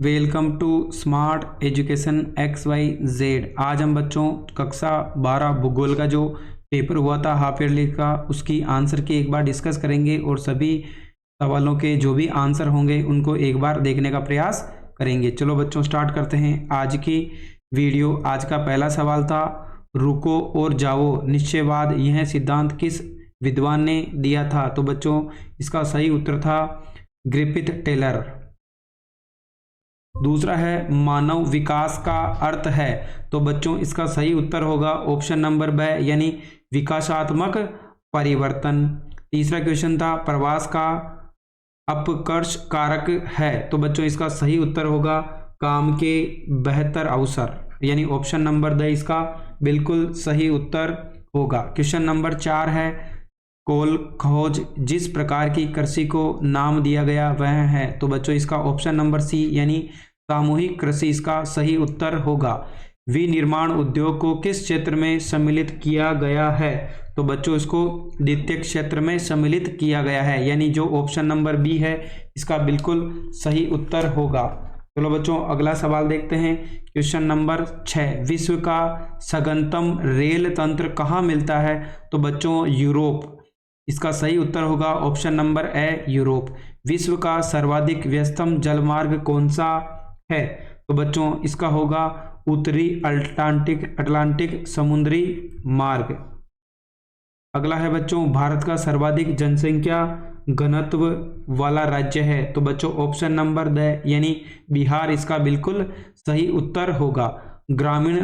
Welcome to smart education X Y Z. आज हम बच्चों कक्षा 12 भूगोल का जो पेपर हुआ था हाफ ईयरली का, उसकी आंसर की एक बार डिस्कस करेंगे और सभी सवालों के जो भी आंसर होंगे उनको एक बार देखने का प्रयास करेंगे। चलो बच्चों स्टार्ट करते हैं आज की वीडियो। आज का पहला सवाल था, रुको और जाओ निश्चयवाद यह सिद्धांत किस विद्वान ने दिया था? तो बच्चों इसका सही उत्तर था ग्रिफिथ टेलर। दूसरा है, मानव विकास का अर्थ है? तो बच्चों इसका सही उत्तर होगा ऑप्शन नंबर ब यानी विकासात्मक परिवर्तन। तीसरा क्वेश्चन था, प्रवास का अपकर्ष कारक है? तो बच्चों इसका सही उत्तर होगा काम के बेहतर अवसर, यानी ऑप्शन नंबर द इसका बिल्कुल सही उत्तर होगा। क्वेश्चन नंबर 4 है, कोल खोज जिस प्रकार की कृषि को नाम दिया गया वह है? तो बच्चों इसका ऑप्शन नंबर सी यानी सामूहिक कृषि इसका सही उत्तर होगा। विनिर्माण उद्योग को किस क्षेत्र में सम्मिलित किया गया है? तो बच्चों इसको द्वितीयक क्षेत्र में सम्मिलित किया गया है, यानी जो ऑप्शन नंबर बी है इसका बिल्कुल सही उत्तर होगा। चलो बच्चों अगला सवाल देखते हैं। क्वेश्चन नंबर 6, विश्व का सघनतम रेल तंत्र कहाँ मिलता है? तो बच्चों यूरोप, इसका सही उत्तर होगा ऑप्शन नंबर ए यूरोप। विश्व का सर्वाधिक व्यस्तम जलमार्ग कौन सा है? तो बच्चों इसका होगा उत्तरी अटलांटिक समुद्री मार्ग। अगला है बच्चों, भारत का सर्वाधिक जनसंख्या घनत्व वाला राज्य है? तो बच्चों ऑप्शन नंबर द यानी बिहार इसका बिल्कुल सही उत्तर होगा। ग्रामीण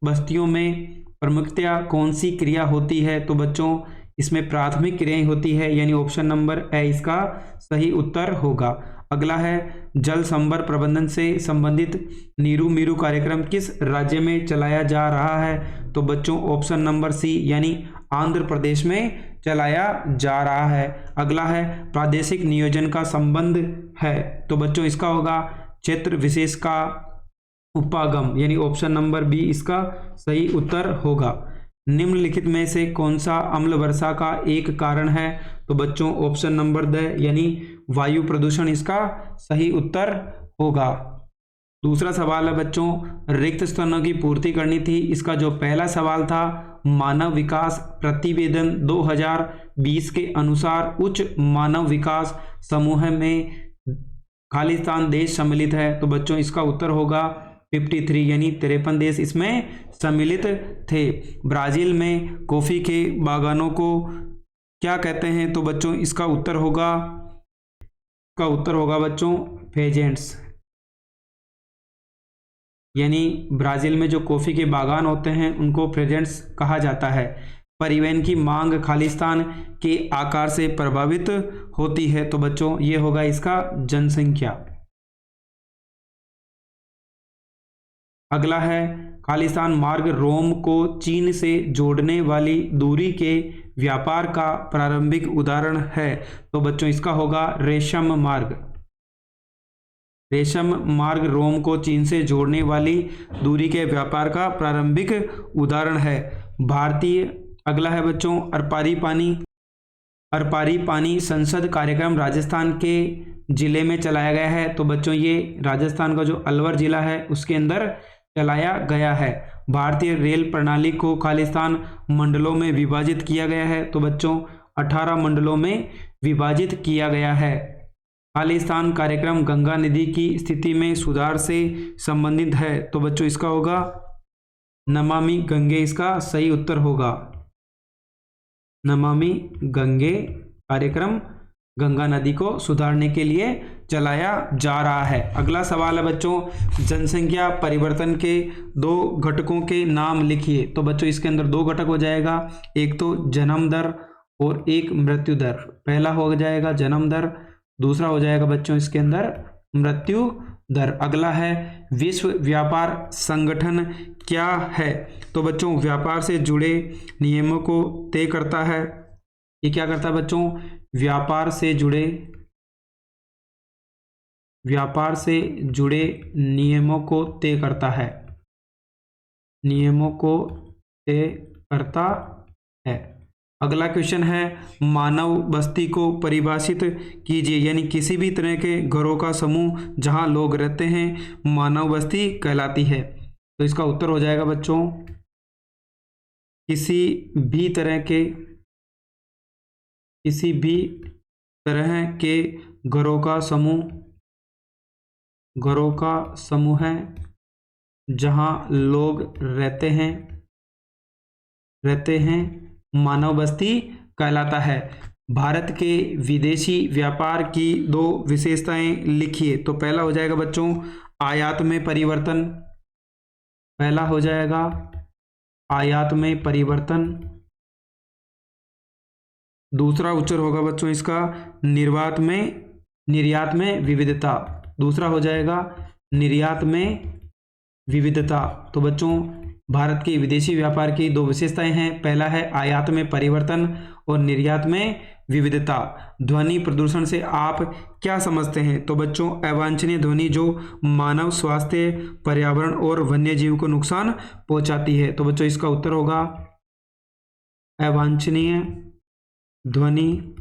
बस्तियों में प्रमुखतया कौन सी क्रिया होती है? तो बच्चों इसमें प्राथमिक क्रियाएं होती है, यानी ऑप्शन नंबर ए इसका सही उत्तर होगा। अगला है, जल संभर प्रबंधन से संबंधित नीरू मीरू कार्यक्रम किस राज्य में चलाया जा रहा है? तो बच्चों ऑप्शन नंबर सी यानी आंध्र प्रदेश में चलाया जा रहा है। अगला है, प्रादेशिक नियोजन का संबंध है? तो बच्चों इसका होगा क्षेत्र विशेष का उपागम, यानी ऑप्शन नंबर बी इसका सही उत्तर होगा। निम्नलिखित में से कौन सा अम्ल वर्षा का एक कारण है? तो बच्चों ऑप्शन नंबर द यानी वायु प्रदूषण इसका सही उत्तर होगा। दूसरा सवाल है बच्चों, रिक्त स्थानों की पूर्ति करनी थी। इसका जो पहला सवाल था, मानव विकास प्रतिवेदन 2020 के अनुसार उच्च मानव विकास समूह में खालिस्तान देश सम्मिलित है? तो बच्चों इसका उत्तर होगा 53 यानी 53 देश इसमें सम्मिलित थे। ब्राजील में कॉफी के बागानों को क्या कहते हैं? तो बच्चों इसका उत्तर होगा बच्चों फेजेंट्स, यानी ब्राजील में जो कॉफी के बागान होते हैं उनको फेजेंट्स कहा जाता है। परिवहन की मांग खालिस्तान के आकार से प्रभावित होती है? तो बच्चों ये होगा इसका जनसंख्या। अगला है, खालिस्तान मार्ग रोम को चीन से जोड़ने वाली दूरी के व्यापार का प्रारंभिक उदाहरण है? तो बच्चों इसका होगा रेशम मार्ग। रेशम मार्ग रोम को चीन से जोड़ने वाली दूरी के व्यापार का प्रारंभिक उदाहरण है। भारतीय अगला है बच्चों, अरपारी पानी संसद कार्यक्रम राजस्थान के जिले में चलाया गया है? तो बच्चों ये राजस्थान का जो अलवर जिला है उसके अंदर चलाया गया है। भारतीय रेल प्रणाली को खालिस्तान मंडलों में विभाजित किया गया है? तो बच्चों 18 मंडलों में विभाजित किया गया है। खालिस्तान कार्यक्रम गंगा नदी की स्थिति में सुधार से संबंधित है? तो बच्चों इसका होगा नमामि गंगे इसका सही उत्तर होगा। नमामि गंगे कार्यक्रम गंगा नदी को सुधारने के लिए चलाया जा रहा है। अगला सवाल है बच्चों, जनसंख्या परिवर्तन के दो घटकों के नाम लिखिए। तो बच्चों इसके अंदर दो घटक हो जाएगा, एक तो जन्म दर और एक मृत्यु दर। पहला हो जाएगा जन्म दर, दूसरा हो जाएगा बच्चों इसके अंदर मृत्यु दर। अगला है, विश्व व्यापार संगठन क्या है? तो बच्चों व्यापार से जुड़े नियमों को तय करता है। ये क्या करता है बच्चों? व्यापार से जुड़े नियमों को तय करता है। नियमों को तय करता है। अगला क्वेश्चन है मानव बस्ती को परिभाषित कीजिए, यानी किसी भी तरह के घरों का समूह जहां लोग रहते हैं मानव बस्ती कहलाती है। तो इसका उत्तर हो जाएगा बच्चों किसी भी तरह के घरों का समूह है जहां लोग रहते हैं मानव बस्ती कहलाता है। भारत के विदेशी व्यापार की 2 विशेषताएं लिखिए। तो पहला हो जाएगा बच्चों आयात में परिवर्तन, पहला हो जाएगा आयात में परिवर्तन। दूसरा उत्तर होगा बच्चों इसका निर्यात में विविधता, दूसरा हो जाएगा निर्यात में विविधता। तो बच्चों भारत के विदेशी व्यापार की 2 विशेषताएं हैं, पहला है आयात में परिवर्तन और निर्यात में विविधता। ध्वनि प्रदूषण से आप क्या समझते हैं? तो बच्चों अवांछनीय ध्वनि जो मानव स्वास्थ्य, पर्यावरण और वन्य जीव को नुकसान पहुंचाती है। तो बच्चों इसका उत्तर होगा अवांछनीय ध्वनि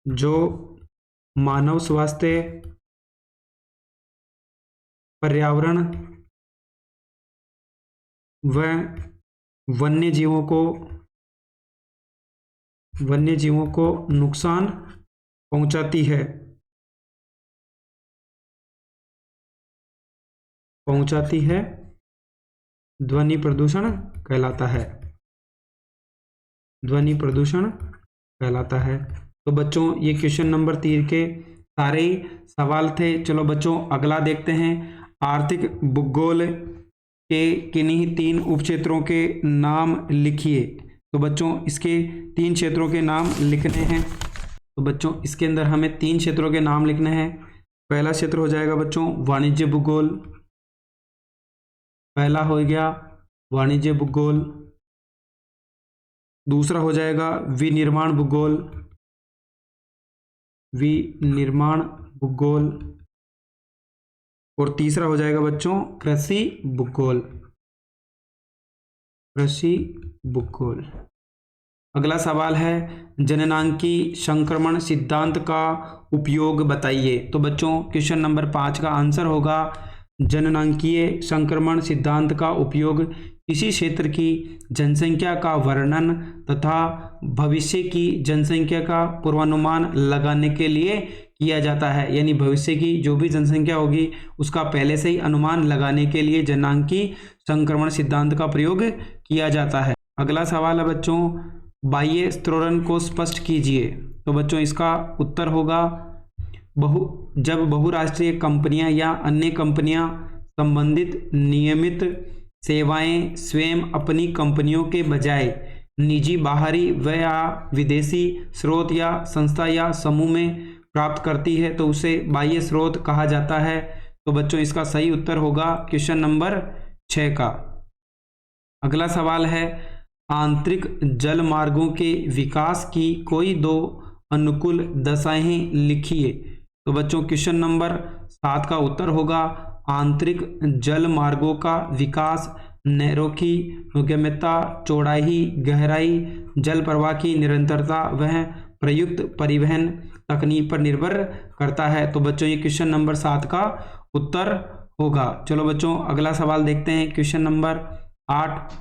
जो मानव स्वास्थ्य, पर्यावरण व वन्य जीवों को नुकसान पहुंचाती है ध्वनि प्रदूषण कहलाता है, ध्वनि प्रदूषण कहलाता है। तो बच्चों ये क्वेश्चन नंबर 3 के सारे सवाल थे। चलो बच्चों अगला देखते हैं। आर्थिक भूगोल के किन्हीं 3 उपक्षेत्रों के नाम लिखिए। तो बच्चों इसके 3 क्षेत्रों के नाम लिखने हैं। तो बच्चों इसके अंदर हमें 3 क्षेत्रों के नाम लिखने हैं। पहला क्षेत्र हो जाएगा बच्चों वाणिज्य भूगोल, पहला हो गया वाणिज्य भूगोल। दूसरा हो जाएगा विनिर्माण भूगोल, और तीसरा हो जाएगा बच्चों कृषि भूगोल। अगला सवाल है जननांकी संक्रमण सिद्धांत का उपयोग बताइए। तो बच्चों क्वेश्चन नंबर 5 का आंसर होगा जननांकीय संक्रमण सिद्धांत का उपयोग किसी क्षेत्र की जनसंख्या का वर्णन तथा भविष्य की जनसंख्या का पूर्वानुमान लगाने के लिए किया जाता है। यानी भविष्य की जो भी जनसंख्या होगी उसका पहले से ही अनुमान लगाने के लिए जननांकी संक्रमण सिद्धांत का प्रयोग किया जाता है। अगला सवाल है बच्चों बाह्य स्त्रोरण को स्पष्ट कीजिए। तो बच्चों इसका उत्तर होगा जब बहुराष्ट्रीय कंपनियां या अन्य कंपनियां संबंधित नियमित सेवाएं स्वयं अपनी कंपनियों के बजाय निजी बाहरी व या विदेशी स्रोत या संस्था या समूह में प्राप्त करती है तो उसे बाह्य स्रोत कहा जाता है। तो बच्चों इसका सही उत्तर होगा क्वेश्चन नंबर 6 का। अगला सवाल है आंतरिक जल मार्गों के विकास की कोई 2 अनुकूल दशाएं लिखिए। तो बच्चों क्वेश्चन नंबर 7 का उत्तर होगा आंतरिक जल मार्गों का विकास नहरों की अनुगम्यता, चौड़ाई, गहराई, जल प्रवाह की निरंतरता वह प्रयुक्त परिवहन तकनीक पर निर्भर करता है। तो बच्चों ये क्वेश्चन नंबर 7 का उत्तर होगा। चलो बच्चों अगला सवाल देखते हैं क्वेश्चन नंबर 8।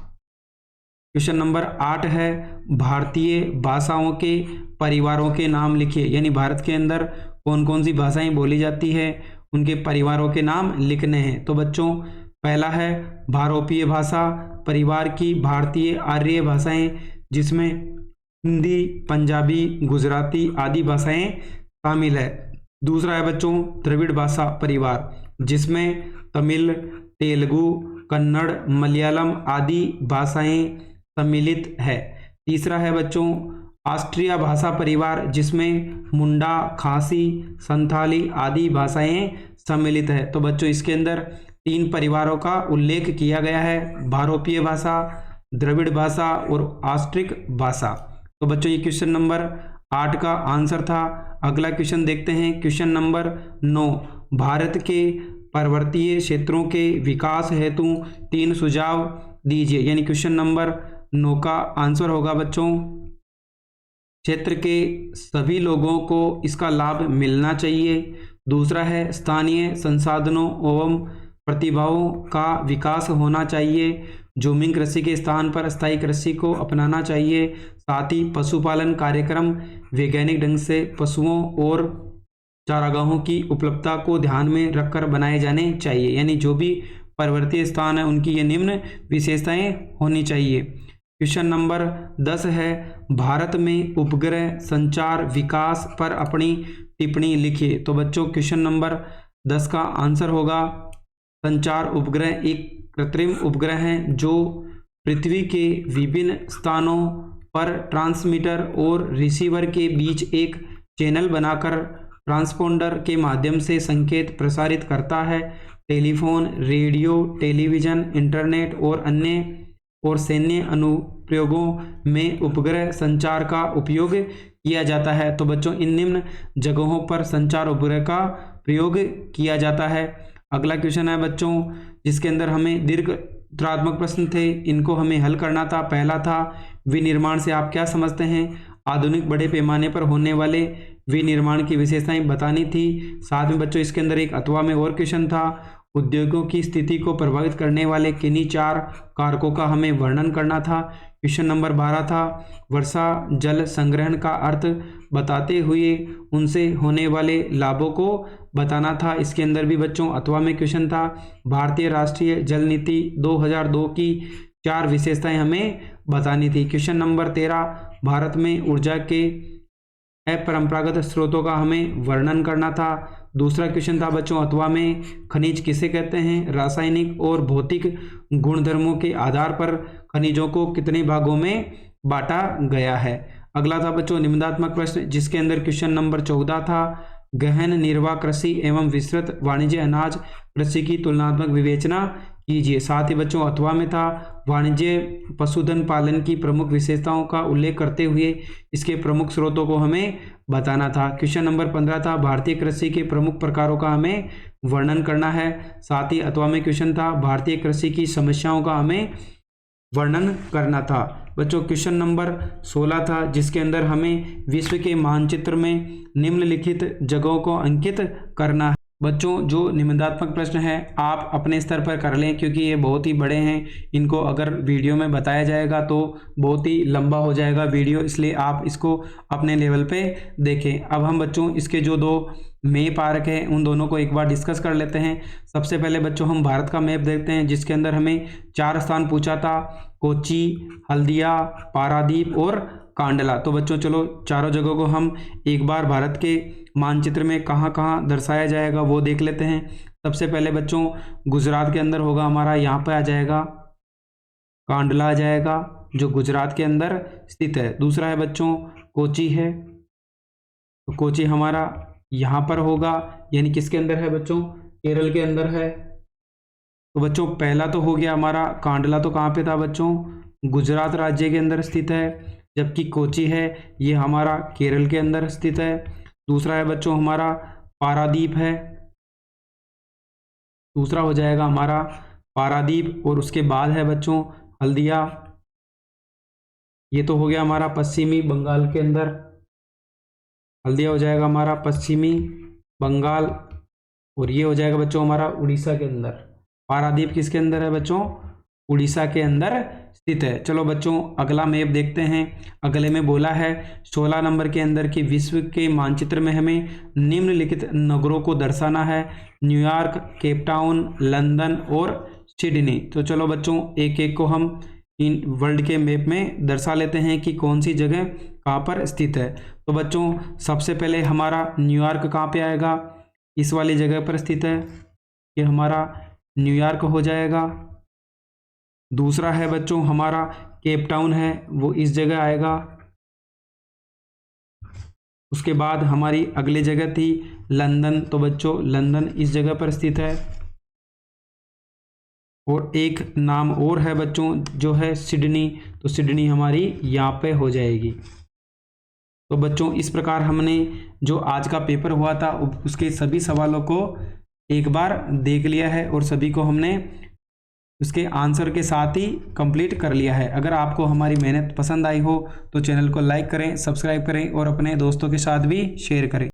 क्वेश्चन नंबर 8 है भारतीय भाषाओं के परिवारों के नाम लिखिए। यानी भारत के अंदर कौन कौन सी भाषाएं बोली जाती है उनके परिवारों के नाम लिखने हैं। तो बच्चों पहला है भारोपीय भाषा परिवार की भारतीय आर्य भाषाएं जिसमें हिंदी, पंजाबी, गुजराती आदि भाषाएं शामिल है। दूसरा है बच्चों द्रविड़ भाषा परिवार जिसमें तमिल, तेलुगु, कन्नड़, मलयालम आदि भाषाएं सम्मिलित है। तीसरा है बच्चों ऑस्ट्रिया भाषा परिवार जिसमें मुंडा, खासी, संथाली आदि भाषाएं सम्मिलित है। तो बच्चों इसके अंदर 3 परिवारों का उल्लेख किया गया है भारोपीय भाषा, द्रविड़ भाषा और ऑस्ट्रिक भाषा। तो बच्चों ये क्वेश्चन नंबर 8 का आंसर था। अगला क्वेश्चन देखते हैं क्वेश्चन नंबर 9 भारत के पर्वतीय क्षेत्रों के विकास हेतु 3 सुझाव दीजिए। यानी क्वेश्चन नंबर 9 का आंसर होगा बच्चों क्षेत्र के सभी लोगों को इसका लाभ मिलना चाहिए। दूसरा है स्थानीय संसाधनों एवं प्रतिभाओं का विकास होना चाहिए। जूमिंग कृषि के स्थान पर स्थायी कृषि को अपनाना चाहिए। साथ ही पशुपालन कार्यक्रम वैज्ञानिक ढंग से पशुओं और चारागाहों की उपलब्धता को ध्यान में रखकर बनाए जाने चाहिए। यानी जो भी पर्वतीय स्थान है उनकी ये निम्न विशेषताएं होनी चाहिए। क्वेश्चन नंबर 10 है, भारत में उपग्रह संचार विकास पर अपनी टिप्पणी लिखिए। तो बच्चों क्वेश्चन नंबर 10 का आंसर होगा संचार उपग्रह एक कृत्रिम उपग्रह है जो पृथ्वी के विभिन्न स्थानों पर ट्रांसमीटर और रिसीवर के बीच एक चैनल बनाकर ट्रांसपोंडर के माध्यम से संकेत प्रसारित करता है। टेलीफोन, रेडियो, टेलीविजन, इंटरनेट और अन्य और सैन्य अनुप्रयोगों में उपग्रह संचार का उपयोग किया जाता है। तो बच्चों इन निम्न जगहों पर संचार उपग्रह का प्रयोग किया जाता है। अगला क्वेश्चन है बच्चों जिसके अंदर हमें दीर्घ उत्तरात्मक प्रश्न थे, इनको हमें हल करना था। पहला था विनिर्माण से आप क्या समझते हैं? आधुनिक बड़े पैमाने पर होने वाले विनिर्माण की विशेषताएं बतानी थी। साथ में बच्चों इसके अंदर एक अथवा में और क्वेश्चन था, उद्योगों की स्थिति को प्रभावित करने वाले किन्हीं 4 कारकों का हमें वर्णन करना था। क्वेश्चन नंबर 12 था, वर्षा जल संग्रहण का अर्थ बताते हुए उनसे होने वाले लाभों को बताना था। इसके अंदर भी बच्चों अथवा में क्वेश्चन था, भारतीय राष्ट्रीय जल नीति 2002 की 4 विशेषताएं हमें बतानी थी। क्वेश्चन नंबर 13, भारत में ऊर्जा के अपरंपरागत स्रोतों का हमें वर्णन करना था। दूसरा क्वेश्चन था बच्चों अथवा में, खनिज किसे कहते हैं? रासायनिक और भौतिक गुणधर्मों के आधार पर खनिजों को कितने भागों में बांटा गया है। अगला था बच्चों निबंधात्मक प्रश्न जिसके अंदर क्वेश्चन नंबर 14 था, गहन निर्वाह कृषि एवं विस्तृत वाणिज्य अनाज कृषि की तुलनात्मक विवेचना कीजिए। साथ ही बच्चों अथवा में था, वाणिज्य पशुधन पालन की प्रमुख विशेषताओं का उल्लेख करते हुए इसके प्रमुख स्रोतों को हमें बताना था। क्वेश्चन नंबर 15 था, भारतीय कृषि के प्रमुख प्रकारों का हमें वर्णन करना है। साथ ही अथवा में क्वेश्चन था, भारतीय कृषि की समस्याओं का हमें वर्णन करना था। बच्चों क्वेश्चन नंबर 16 था जिसके अंदर हमें विश्व के मानचित्र में निम्नलिखित जगहों को अंकित करना है। बच्चों जो निबंधात्मक प्रश्न है आप अपने स्तर पर कर लें क्योंकि ये बहुत ही बड़े हैं, इनको अगर वीडियो में बताया जाएगा तो बहुत ही लंबा हो जाएगा वीडियो, इसलिए आप इसको अपने लेवल पे देखें। अब हम बच्चों इसके जो 2 मैप आ रखे हैं उन दोनों को एक बार डिस्कस कर लेते हैं। सबसे पहले बच्चों हम भारत का मैप देखते हैं जिसके अंदर हमें 4 स्थान पूछा था, कोच्चि, हल्दिया, पारादीप और कांडला। तो बच्चों चलो चारों जगहों को हम एक बार भारत के मानचित्र में कहाँ कहाँ दर्शाया जाएगा वो देख लेते हैं। सबसे पहले बच्चों गुजरात के अंदर होगा हमारा, यहाँ पे आ जाएगा कांडला आ जाएगा जो गुजरात के अंदर स्थित है। दूसरा है बच्चों कोच्चि है, तो कोच्चि हमारा यहाँ पर होगा, यानी किसके अंदर है बच्चों? केरल के अंदर है। तो बच्चों पहला तो हो गया हमारा कांडला, तो कहाँ पे था बच्चों? गुजरात राज्य के अंदर स्थित है, जबकि कोच्चि है ये हमारा केरल के अंदर स्थित है। दूसरा है बच्चों हमारा पारादीप है, दूसरा हो जाएगा हमारा पारादीप, और उसके बाद है बच्चों हल्दिया, ये तो हो गया हमारा पश्चिमी बंगाल के अंदर, हल्दिया हो जाएगा हमारा पश्चिमी बंगाल, और ये हो जाएगा बच्चों हमारा उड़ीसा के अंदर। पारादीप किसके अंदर है बच्चों? उड़ीसा के अंदर स्थित है। चलो बच्चों अगला मैप देखते हैं। अगले में बोला है 16 नंबर के अंदर कि विश्व के मानचित्र में हमें निम्नलिखित नगरों को दर्शाना है, न्यूयॉर्क, केप टाउन, लंदन और सिडनी। तो चलो बच्चों एक एक को हम इन वर्ल्ड के मैप में दर्शा लेते हैं कि कौन सी जगह कहाँ पर स्थित है। तो बच्चों सबसे पहले हमारा न्यूयॉर्क कहाँ पे आएगा? इस वाली जगह पर स्थित है, ये हमारा न्यूयॉर्क हो जाएगा। दूसरा है बच्चों हमारा केप टाउन है, वो इस जगह आएगा। उसके बाद हमारी अगली जगह थी लंदन, तो बच्चों लंदन इस जगह पर स्थित है। और एक नाम और है बच्चों जो है सिडनी, तो सिडनी हमारी यहाँ पे हो जाएगी। तो बच्चों इस प्रकार हमने जो आज का पेपर हुआ था उसके सभी सवालों को एक बार देख लिया है और सभी को हमने उसके आंसर के साथ ही कंप्लीट कर लिया है। अगर आपको हमारी मेहनत पसंद आई हो तो चैनल को लाइक करें, सब्सक्राइब करें और अपने दोस्तों के साथ भी शेयर करें।